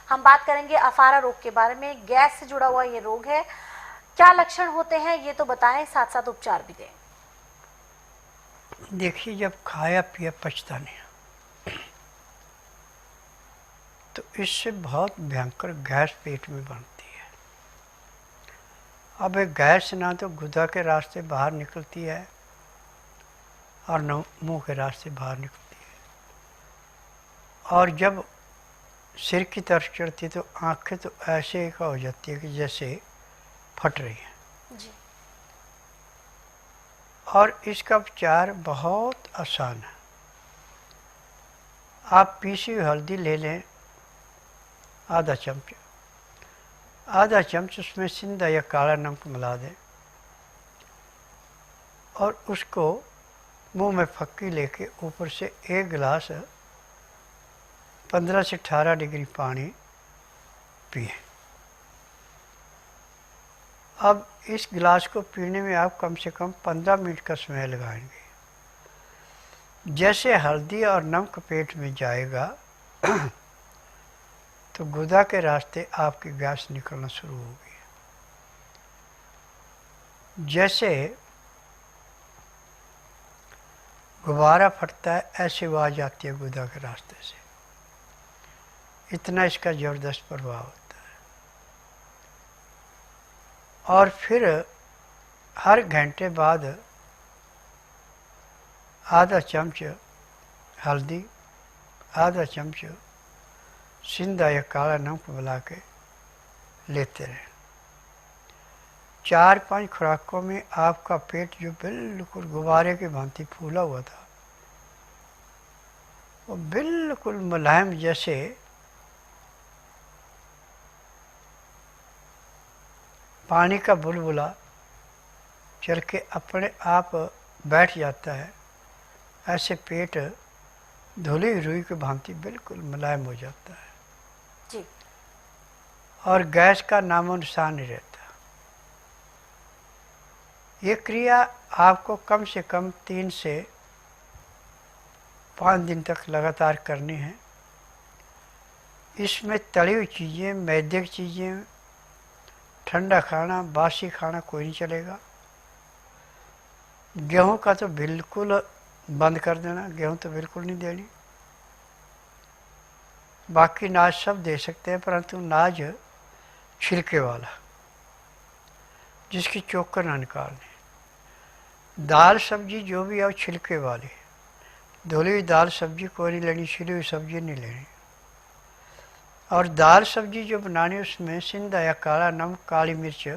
हम बात करेंगे अफारा रोग के बारे में। गैस से जुड़ा हुआ ये रोग है, क्या लक्षण होते हैं ये तो बताएं, साथ साथ उपचार भी दें। देखिए, जब खाया पिया पचता नहीं तो इससे बहुत भयंकर गैस पेट में बनती है। अब एक गैस ना तो गुदा के रास्ते बाहर निकलती है और न मुंह के रास्ते बाहर निकलती है, और जब सिर की तरफ चढ़ती तो आंखें तो ऐसे का हो जाती है कि जैसे फट रही हैं। जी। और इसका उपचार बहुत आसान है। आप पीसी हुई हल्दी ले लें, आधा चम्मच, आधा चम्मच उसमें सिंधा या काला नमक मिला दें और उसको मुंह में फक्की लेके ऊपर से एक गिलास 15 से 18 डिग्री पानी पिए। अब इस गिलास को पीने में आप कम से कम 15 मिनट का समय लगाएंगे। जैसे हल्दी और नमक पेट में जाएगा तो गुदा के रास्ते आपकी गैस निकलना शुरू होगी। जैसे गुब्बारा फटता है ऐसी आवाज़ आती है गुदा के रास्ते से, इतना इसका ज़बरदस्त प्रभाव होता है। और फिर हर घंटे बाद आधा चम्मच हल्दी, आधा चम्मच सिंधा या काला नमक मिला के लेते रहें। 4-5 खुराकों में आपका पेट जो बिल्कुल गुब्बारे की भांति फूला हुआ था वो बिल्कुल मुलायम, जैसे पानी का बुलबुला चल के अपने आप बैठ जाता है, ऐसे पेट धुली रुई की भांति बिल्कुल मुलायम हो जाता है जी। और गैस का नामो निशान नहीं रहता। ये क्रिया आपको कम से कम 3 से 5 दिन तक लगातार करनी है। इसमें तली हुई चीज़ें, मैदे की चीज़ें, ठंडा खाना, बासी खाना कोई नहीं चलेगा। गेहूं का तो बिल्कुल बंद कर देना, गेहूं तो बिल्कुल नहीं देनी। बाकी नाज सब दे सकते हैं, परंतु नाज छिलके वाला जिसकी चोकर ना निकालनी। दाल सब्जी जो भी है छिलके वाली, धुली हुई दाल सब्जी कोई नहीं लेनी, छिली हुई सब्जी नहीं लेनी। और दाल सब्जी जो बनानी उसमें सिंधा या काला नमक, काली मिर्च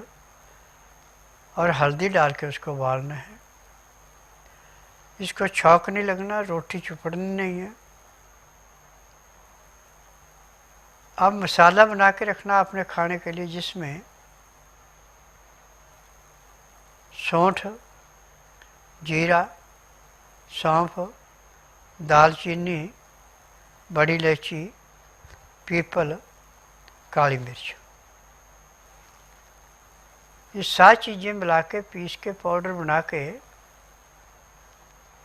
और हल्दी डाल के उसको उबालना है। इसको छौंक नहीं लगना, रोटी चुपड़नी नहीं है। अब मसाला बना के रखना अपने खाने के लिए, जिसमें सौंठ, जीरा, सौंफ, दालचीनी, बड़ी इलायची, पीपल, काली मिर्च, ये सारी चीज़ें मिला के पीस के पाउडर बना के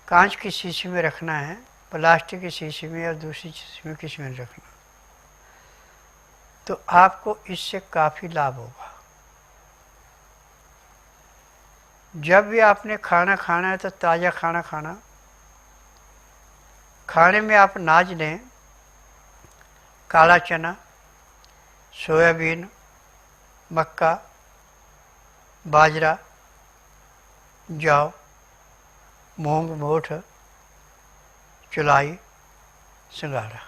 कांच की शीशी में रखना है, प्लास्टिक की शीशी में या दूसरी शीशी में किसी में रखना, तो आपको इससे काफ़ी लाभ होगा। जब भी आपने खाना खाना है तो ताज़ा खाना खाना। खाने में आप नाज लें, काला चना, सोयाबीन, मक्का, बाजरा, जौ, मूंग, मोठ, चुलाई, सिंघाड़ा।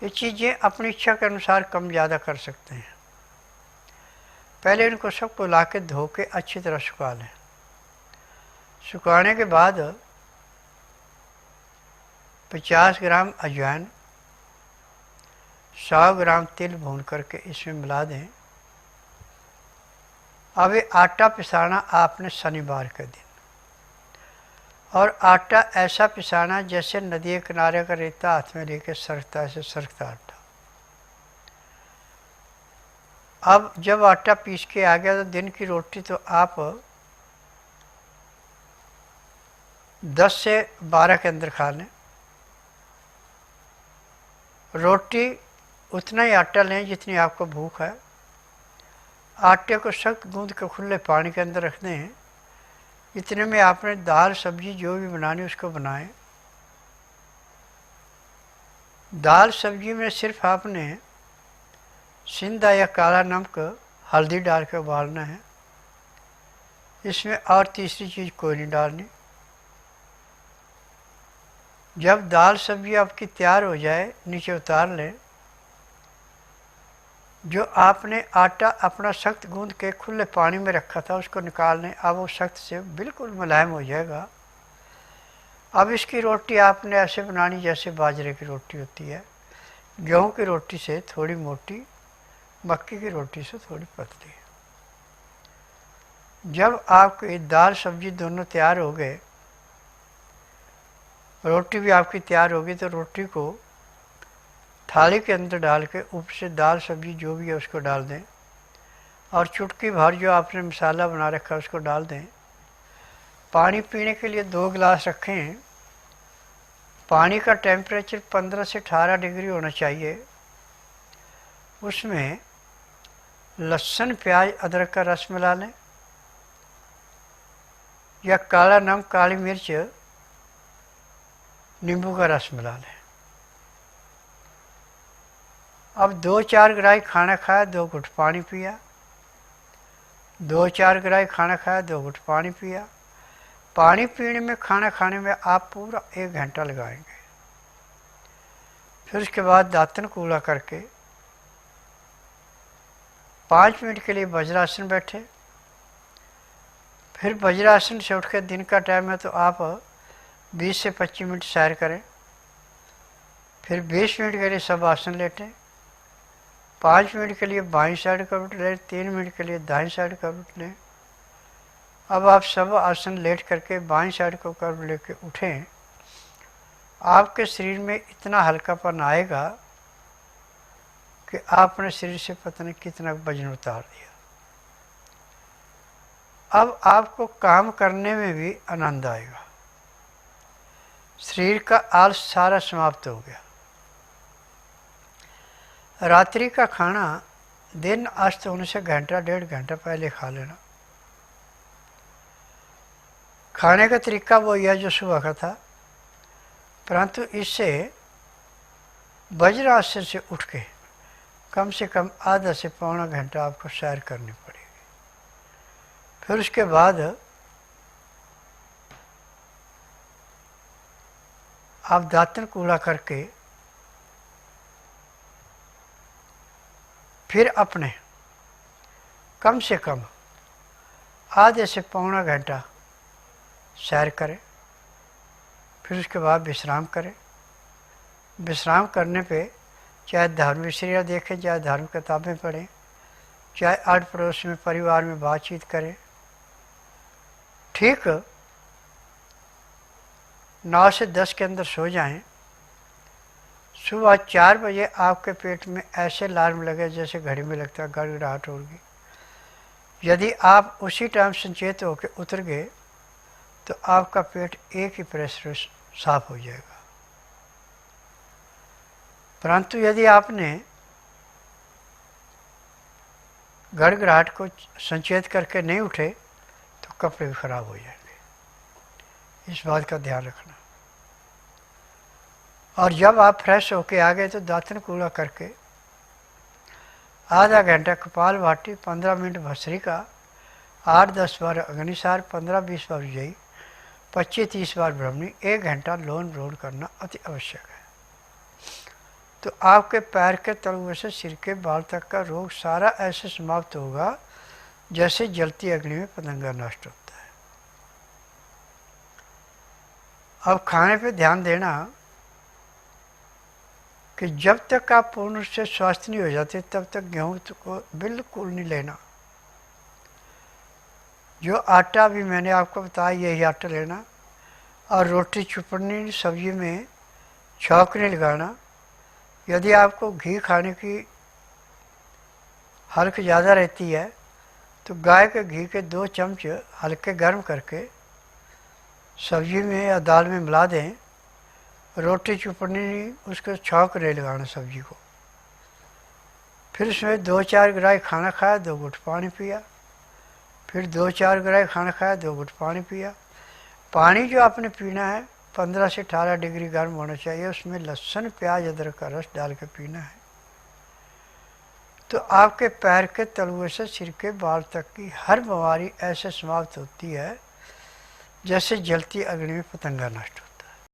ये चीज़ें अपनी इच्छा के अनुसार कम ज़्यादा कर सकते हैं। पहले इनको सबको ला के धो के अच्छी तरह सुखा लें। सुखाने के बाद 50 ग्राम अजवाइन, 100 ग्राम तिल भून करके इसमें मिला दें। अब ये आटा पिसाना आपने शनिवार के दिन, और आटा ऐसा पिसाना जैसे नदी के किनारे का रेता हाथ में लेके सरकता, ऐसे सरकता आटा। अब जब आटा पीस के आ गया तो दिन की रोटी तो आप 10 से 12 के अंदर खा लें। रोटी उतना ही आटा लें जितनी आपको भूख है। आटे को सख्त गूंद के खुले पानी के अंदर रख दें। इतने में आपने दाल सब्जी जो भी बनानी उसको बनाएं। दाल सब्जी में सिर्फ आपने सिंधा या काला नमक हल्दी डाल के उबालना है। इसमें और तीसरी चीज़ कोई नहीं डालनी। जब दाल सब्जी आपकी तैयार हो जाए नीचे उतार लें। जो आपने आटा अपना सख्त गूंद के खुले पानी में रखा था उसको निकाल लें। अब वो सख्त से बिल्कुल मुलायम हो जाएगा। अब इसकी रोटी आपने ऐसे बनानी जैसे बाजरे की रोटी होती है। गेहूं की रोटी से थोड़ी मोटी, मक्की की रोटी से थोड़ी पतली। जब आपकी दाल सब्जी दोनों तैयार हो गए, रोटी भी आपकी तैयार होगी, तो रोटी को थाली के अंदर डाल के ऊपर से दाल सब्जी जो भी है उसको डाल दें और चुटकी भर जो आपने मसाला बना रखा है उसको डाल दें। पानी पीने के लिए 2 गिलास रखें। पानी का टेम्परेचर 15 से 18 डिग्री होना चाहिए। उसमें लहसुन प्याज अदरक का रस मिला लें या काला नमक काली मिर्च नींबू का रस मिला लें। अब 2-4 गिराई खाना खाया, 2 घुट पानी पिया। 2-4 गिराई खाना खाया, 2 घुट पानी पिया। पानी पीने में, खाना खाने में आप पूरा 1 घंटा लगाएंगे। फिर उसके बाद दातन कूला करके 5 मिनट के लिए वज्रासन बैठे। फिर वज्रासन से उठ के, दिन का टाइम है तो आप 20 से 25 मिनट सैर करें। फिर 20 मिनट के लिए सब आसन लेटें। 5 मिनट के लिए बाईं साइड का उठ लें, 3 मिनट के लिए दाईं साइड का उठ लें। अब आप सब आसन लेट करके बाईं साइड को कर्व लेके उठें। आपके शरीर में इतना हल्कापन आएगा कि आपने शरीर से पता नहीं कितना वजन उतार दिया। अब आपको काम करने में भी आनंद आएगा। शरीर का आलस सारा समाप्त हो गया। रात्रि का खाना दिन अस्त होने से घंटा 1.5 घंटा पहले खा लेना। खाने का तरीका वही है जो सुबह का था, परंतु इससे वज्रासन से उठ के कम से कम आधा से पौना घंटा आपको सैर करनी पड़ेगी। फिर उसके बाद आप दातन कूड़ा करके फिर अपने कम से कम आधे से पौना घंटा सैर करें। फिर उसके बाद विश्राम करें। विश्राम करने पे चाहे धार्मिक सीरियल देखें, चाहे धार्मिक किताबें पढ़ें, चाहे आड़ पड़ोस में परिवार में बातचीत करें। ठीक 9 से 10 के अंदर सो जाएं। सुबह 4 बजे आपके पेट में ऐसे अलार्म लगे जैसे घड़ी में लगता है गड़गड़ाहट होगी। यदि आप उसी टाइम संचेत होकर उतर गए तो आपका पेट एक ही प्रेशर साफ हो जाएगा। परंतु यदि आपने गड़गड़ाहट को संचेत करके नहीं उठे तो कपड़े भी खराब हो जाएंगे। इस बात का ध्यान रखना। और जब आप फ्रेश होके आ गए तो दातन कूड़ा करके आधा घंटा कपाल भाटी, 15 मिनट भस्त्रिका, 8-10 बार अग्निसार, 15-20 बार विजयी, 25-30 बार ब्रह्मणी, 1 घंटा लोन रोड करना अति आवश्यक है। तो आपके पैर के तलुओं से सिर के बाल तक का रोग सारा ऐसे समाप्त होगा जैसे जलती अग्नि में पतंगा नष्ट होता है। अब खाने पे ध्यान देना कि जब तक आप पूर्ण रूप से स्वस्थ नहीं हो जाते तब तक गेहूं को बिल्कुल नहीं लेना। जो आटा भी मैंने आपको बताया यही आटा लेना। और रोटी चुपड़नी, सब्जी में छौंक नहीं लगाना। यदि आपको घी खाने की हल्क ज़्यादा रहती है तो गाय के घी के 2 चम्मच हल्के गर्म करके सब्जी में या दाल में मिला दें रोटी चुपड़नी नहीं, उसको छौंक नहीं लगाना सब्जी को। फिर उसमें 2-4 ग्राही खाना खाया, 2 घुट पानी पिया। फिर 2-4 ग्राही खाना खाया, 2 घुट पानी पिया। पानी जो आपने पीना है 15 से 18 डिग्री गर्म होना चाहिए, उसमें लहसुन प्याज अदरक का रस डाल के पीना है। तो आपके पैर के तलुए से सिर के बाल तक की हर बीमारी ऐसे समाप्त होती है जैसे जलती अग्नि में पतंगा नष्ट हो।